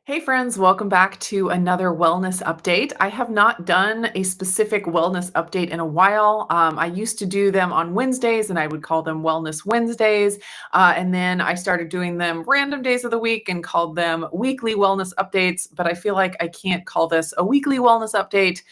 Hey friends, welcome back to another wellness update. I have not done a specific wellness update in a while. I used to do them on Wednesdays and I would call them Wellness Wednesdays. And then I started doing them random days of the week and called them weekly wellness updates. But I feel like I can't call this a weekly wellness update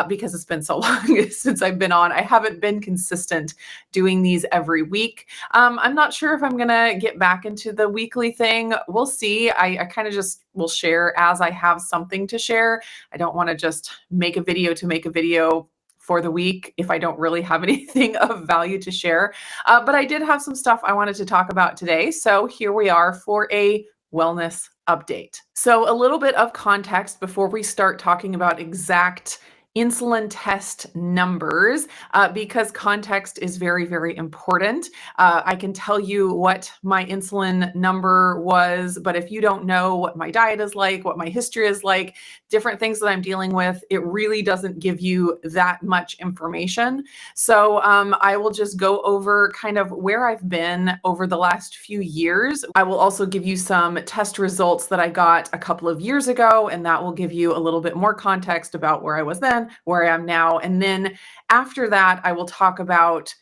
because it's been so long since I've been on. I haven't been consistent doing these every week. I'm not sure if I'm gonna get back into the weekly thing. We'll see. I kind of just will share as I have something to share. I don't want to just make a video to make a video for the week if I don't really have anything of value to share. But I did have some stuff I wanted to talk about today. So here we are for a wellness update. So a little bit of context before we start talking about exact insulin test numbers, because context is very, very important. I can tell you what my insulin number was, but if you don't know what my diet is like, what my history is like, different things that I'm dealing with, it really doesn't give you that much information. So I will just go over kind of where I've been over the last few years. I will also give you some test results that I got a couple of years ago, and that will give you a little bit more context about where I was then, where I am now. And then after that, I will talk about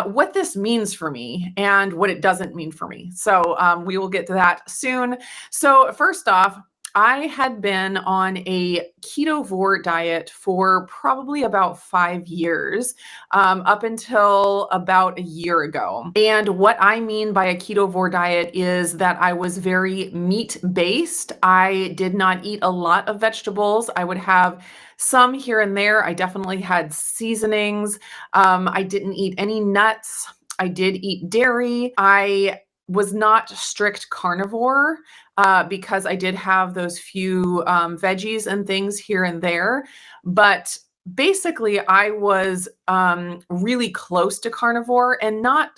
what this means for me and what it doesn't mean for me. So we will get to that soon. So first off, I had been on a ketovore diet for probably about 5 years, up until about a year ago. And what I mean by a ketovore diet is that I was very meat-based. I did not eat a lot of vegetables. I would have some here and there. I definitely had seasonings. I didn't eat any nuts. I did eat dairy. I was not strict carnivore because I did have those few veggies and things here and there. But basically, I was really close to carnivore, and not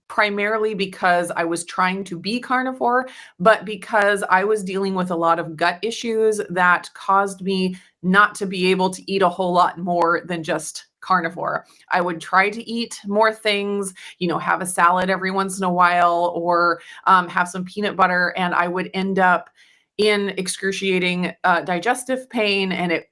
primarily because I was trying to be carnivore, but because I was dealing with a lot of gut issues that caused me not to be able to eat a whole lot more than just carnivore. I would try to eat more things, have a salad every once in a while, or have some peanut butter, and I would end up in excruciating digestive pain, and it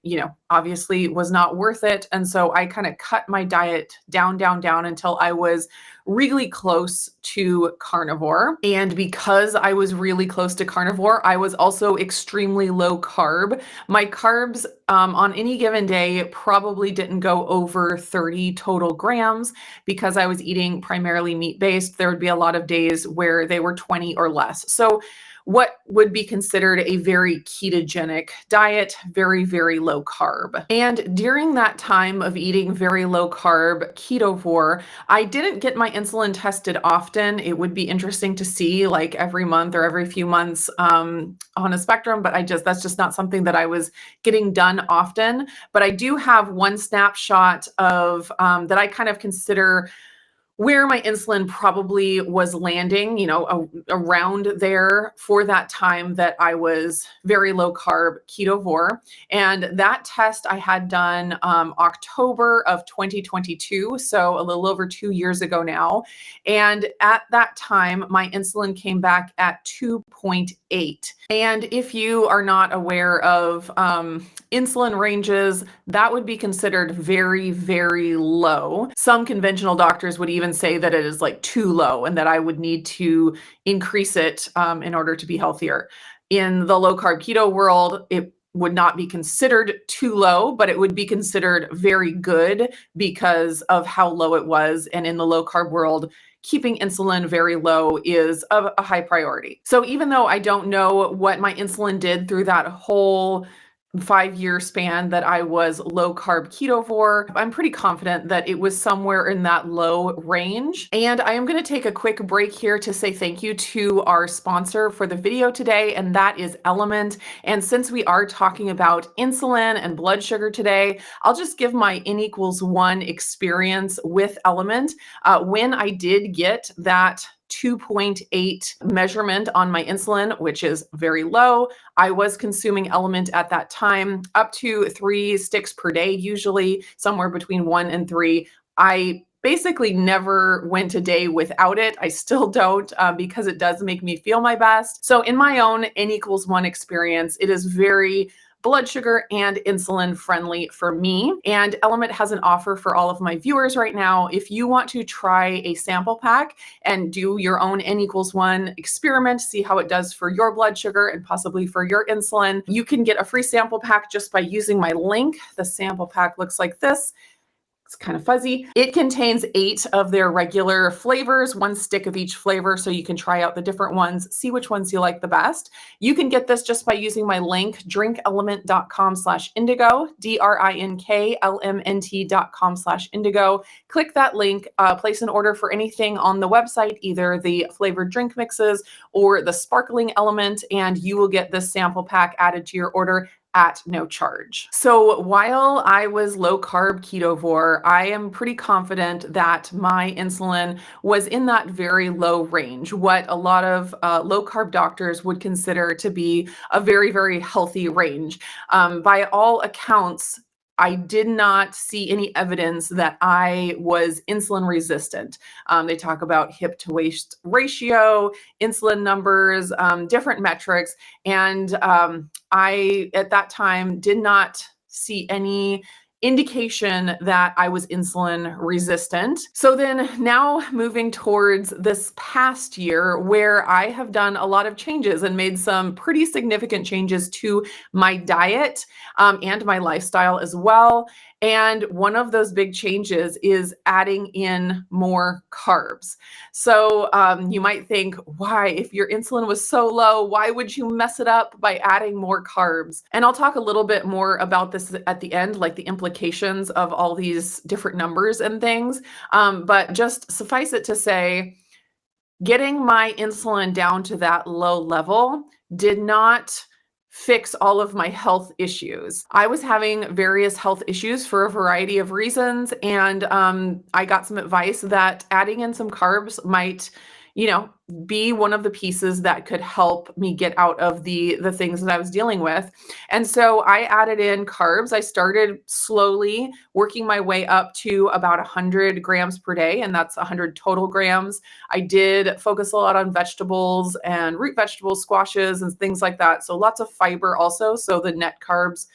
obviously was not worth it. And so I kind of cut my diet down until I was really close to carnivore. And because I was really close to carnivore, I was also extremely low carb. My carbs on any given day probably didn't go over 30 total grams because I was eating primarily meat-based. There would be a lot of days where they were 20 or less. So what would be considered a very ketogenic diet, very, very low carb. And during that time of eating very low carb ketovore, I didn't get my insulin tested often. It would be interesting to see like every month or every few months on a spectrum, but that's just not something that I was getting done often. But I do have one snapshot of that I kind of consider where my insulin probably was landing, around there for that time that I was very low carb ketovore. And that test I had done October of 2022, so a little over 2 years ago now. And at that time, my insulin came back at 2.8. And if you are not aware of insulin ranges, that would be considered very, very low. Some conventional doctors would even say that it is like too low and that I would need to increase it in order to be healthier. In the low carb keto world, it would not be considered too low, but it would be considered very good because of how low it was. And in the low carb world, keeping insulin very low is a high priority. So even though I don't know what my insulin did through that whole 5-year span that I was low carb ketovore, I'm pretty confident that it was somewhere in that low range. And I am going to take a quick break here to say thank you to our sponsor for the video today, and that is Element. And since we are talking about insulin and blood sugar today, I'll just give my N=1 experience with Element. When I did get that 2.8 measurement on my insulin, which is very low, I was consuming Element at that time up to 3 sticks per day, usually somewhere between 1 and 3. I basically never went a day without it. I still don't because it does make me feel my best. So in my own N=1 experience, it is very blood sugar and insulin friendly for me. And Element has an offer for all of my viewers right now. If you want to try a sample pack and do your own N=1 experiment, see how it does for your blood sugar and possibly for your insulin, you can get a free sample pack just by using my link. The sample pack looks like this. It's kind of fuzzy. It contains 8 of their regular flavors, 1 stick of each flavor, so you can try out the different ones, see which ones you like the best. You can get this just by using my link, drinkelement.com/indigo, drinklmnt.com/indigo. Click that link, place an order for anything on the website, either the flavored drink mixes or the sparkling element, and you will get this sample pack added to your order at no charge. So while I was low carb ketovore, I am pretty confident that my insulin was in that very low range, what a lot of low carb doctors would consider to be a very, very healthy range. By all accounts, I did not see any evidence that I was insulin resistant. They talk about hip to waist ratio, insulin numbers, different metrics. And I, at that time, did not see any indication that I was insulin resistant. So then now moving towards this past year where I have done a lot of changes and made some pretty significant changes to my diet and my lifestyle as well. And one of those big changes is adding in more carbs. So you might think, why, if your insulin was so low, why would you mess it up by adding more carbs? And I'll talk a little bit more about this at the end, like the implications of all these different numbers and things. But just suffice it to say, getting my insulin down to that low level did not fix all of my health issues. I was having various health issues for a variety of reasons, and I got some advice that adding in some carbs might, be one of the pieces that could help me get out of the things that I was dealing with. And so I added in carbs. I started slowly working my way up to about 100 grams per day, and that's 100 total grams. I did focus a lot on vegetables and root vegetables, squashes, and things like that. So lots of fiber also. So the net carbs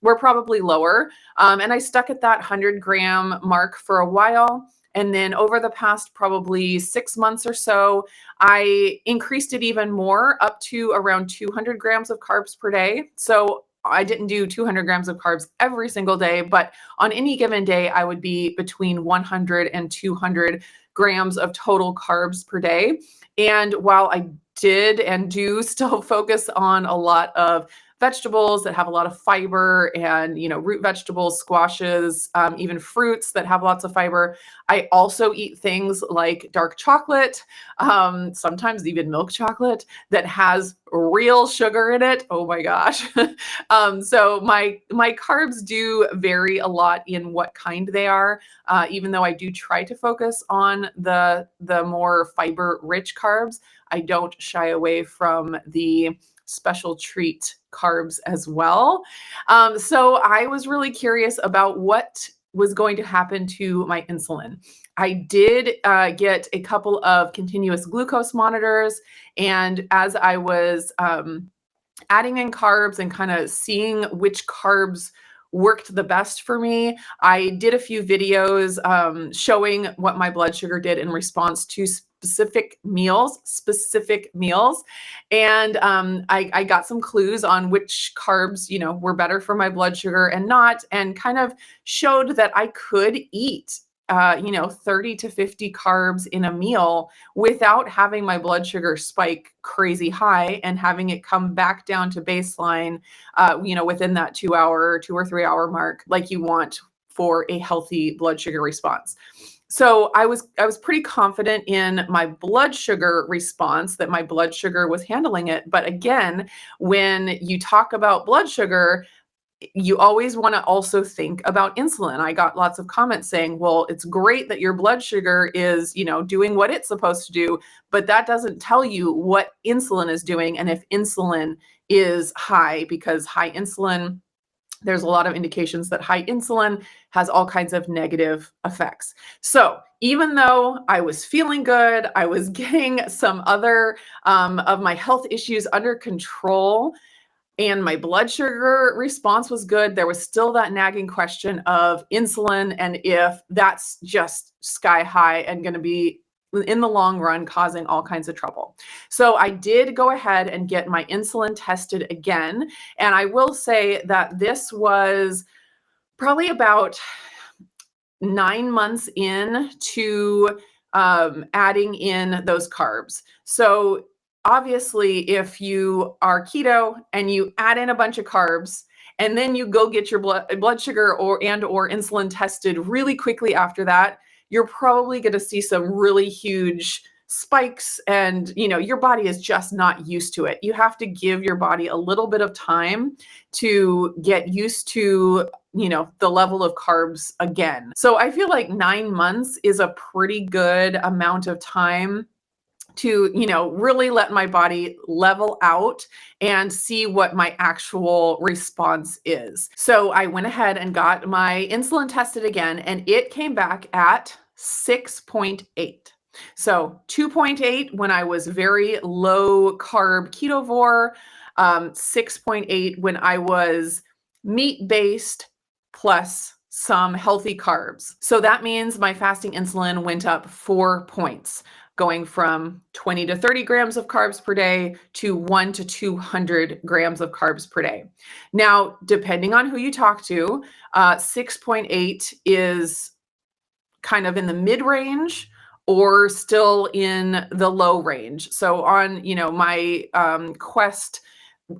were probably lower. And I stuck at that 100-gram mark for a while. And then over the past probably 6 months or so, I increased it even more up to around 200 grams of carbs per day. So I didn't do 200 grams of carbs every single day, but on any given day, I would be between 100 and 200 grams of total carbs per day. And while I did and do still focus on a lot of vegetables that have a lot of fiber and, root vegetables, squashes, even fruits that have lots of fiber. I also eat things like dark chocolate, sometimes even milk chocolate that has real sugar in it. Oh my gosh. So my carbs do vary a lot in what kind they are, even though I do try to focus on the more fiber rich carbs. I don't shy away from the special treat carbs as well. So I was really curious about what was going to happen to my insulin. I did get a couple of continuous glucose monitors, and as I was adding in carbs and kind of seeing which carbs worked the best for me, I did a few videos showing what my blood sugar did in response to specific meals. And I got some clues on which carbs, were better for my blood sugar and not, and kind of showed that I could eat 30 to 50 carbs in a meal without having my blood sugar spike crazy high and having it come back down to baseline, within that 2 or 3 hour mark, like you want for a healthy blood sugar response. So I was pretty confident in my blood sugar response, that my blood sugar was handling it. But again, when you talk about blood sugar, you always want to also think about insulin. I got lots of comments saying, well, it's great that your blood sugar is, doing what it's supposed to do, but that doesn't tell you what insulin is doing and if insulin is high, because high insulin there's a lot of indications that high insulin has all kinds of negative effects. So even though I was feeling good, I was getting some other of my health issues under control, and my blood sugar response was good, there was still that nagging question of insulin and if that's just sky high and going to be in the long run causing all kinds of trouble. So I did go ahead and get my insulin tested again. And I will say that this was probably about 9 months in to adding in those carbs. So obviously, if you are keto and you add in a bunch of carbs, and then you go get your blood sugar or insulin tested really quickly after that, you're probably going to see some really huge spikes, and your body is just not used to it. You have to give your body a little bit of time to get used to the level of carbs again. So I feel like 9 months is a pretty good amount of time to really let my body level out and see what my actual response is. So I went ahead and got my insulin tested again, and it came back at 6.8. So 2.8 when I was very low carb ketovore, 6.8 when I was meat-based plus some healthy carbs. So that means my fasting insulin went up 4 points, going from 20 to 30 grams of carbs per day to 1 to 200 grams of carbs per day. Now, depending on who you talk to, 6.8 is kind of in the mid-range or still in the low range. So on, my Quest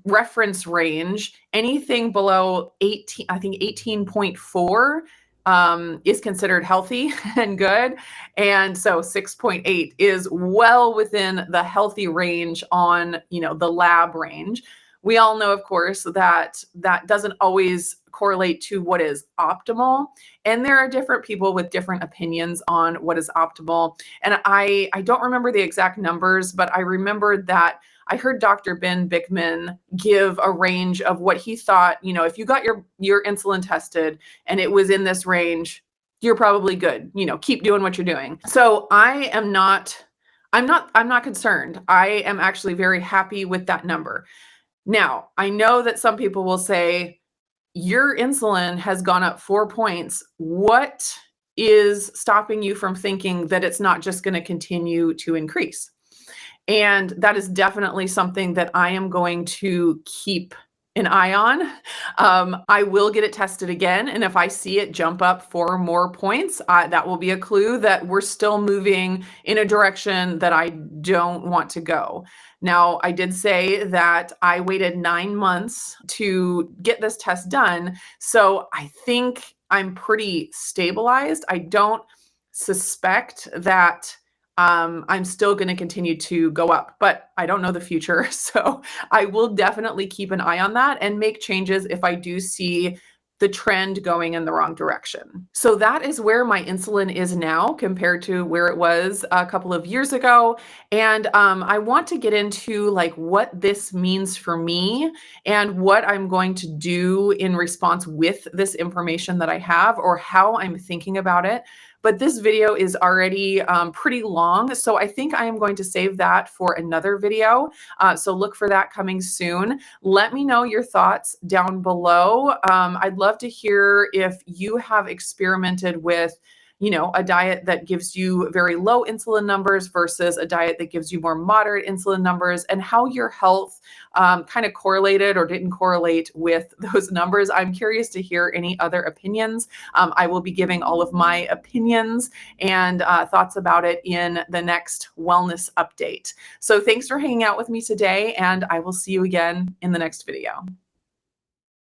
reference range, anything below 18, I think 18.4 is considered healthy and good. And so 6.8 is well within the healthy range on, the lab range. We all know, of course, that that doesn't always correlate to what is optimal. And there are different people with different opinions on what is optimal. And I don't remember the exact numbers, but I remembered that I heard Dr. Ben Bickman give a range of what he thought, if you got your insulin tested and it was in this range, you're probably good. Keep doing what you're doing. So I'm not concerned. I am actually very happy with that number. Now, I know that some people will say, your insulin has gone up 4 points. What is stopping you from thinking that it's not just going to continue to increase? And that is definitely something that I am going to keep an eye on. I will get it tested again. And if I see it jump up 4 more points, that will be a clue that we're still moving in a direction that I don't want to go. Now, I did say that I waited 9 months to get this test done. So I think I'm pretty stabilized. I don't suspect that I'm still going to continue to go up, but I don't know the future. So I will definitely keep an eye on that and make changes if I do see the trend going in the wrong direction. So that is where my insulin is now compared to where it was a couple of years ago. And I want to get into like what this means for me and what I'm going to do in response with this information that I have, or how I'm thinking about it. But this video is already pretty long, so I think I am going to save that for another video. So look for that coming soon. Let me know your thoughts down below. I'd love to hear if you have experimented with a diet that gives you very low insulin numbers versus a diet that gives you more moderate insulin numbers, and how your health kind of correlated or didn't correlate with those numbers. I'm curious to hear any other opinions. I will be giving all of my opinions and thoughts about it in the next wellness update. So thanks for hanging out with me today, and I will see you again in the next video.